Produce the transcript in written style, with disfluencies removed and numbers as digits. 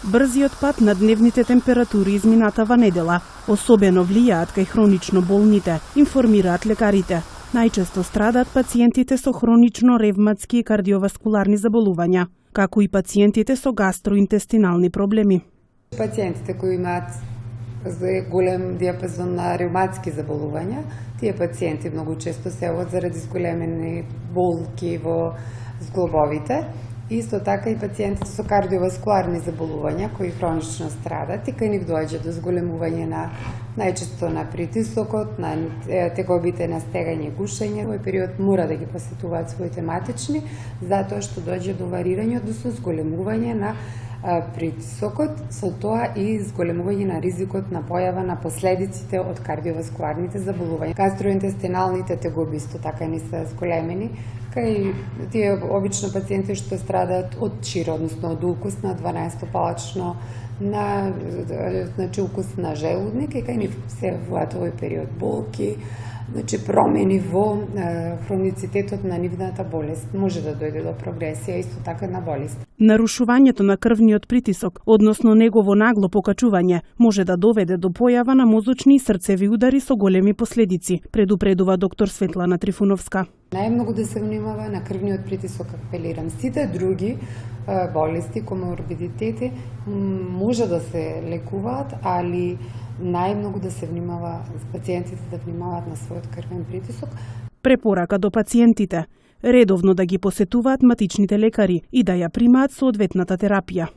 Брзиот пат на дневните температури изминатава недела особено влијаат кај хронично болните, информираат лекарите. Најчесто страдаат пациентите со хронично ревматски и кардиоваскуларни заболувања, како и пациентите со гастроинтестинални проблеми. Пациентите кои имаат голем диапазон на ревматски заболувања, тие пациенти многу често се яват заради зголемени болки во зглобовите. Исто така и пациентите со кардиоваскуларни заболувања кои хронично страдат и кај нив доаѓа до зголемување на најчесто на притисокот, на тегобите на стегање и гушење. Овој период мора да ги посетуваат своите матични, затоа што доаѓа до варирање, односно зголемување на притисокот, со тоа и зголемување на ризикот на појава на последиците од кардиоваскуларните заболувања. Гастроинтестиналните тегоби исто така не се зголемени, кај тие обично пациенти што страдаат од чир, односно од укус на 12-палачно, укус на желудник и кај нив се явуваат овој период болки, промени во хроницитетот на нивната болест. Може да дојде до прогресија исто така на болест. Нарушувањето на крвниот притисок, односно негово нагло покачување, може да доведе до појава на мозочни и срцеви удари со големи последици, предупредува доктор Светлана Трифуновска. Најмногу да се внимава на крвниот притисок, апелирам. Сите други болести, коморбидитети, може да се лекуваат, али најмногу да се внимава, пациентите да внимаваат на својот крвен притисок. Препорака до пациентите редовно да ги посетуваат матичните лекари и да ја примаат соодветната терапија.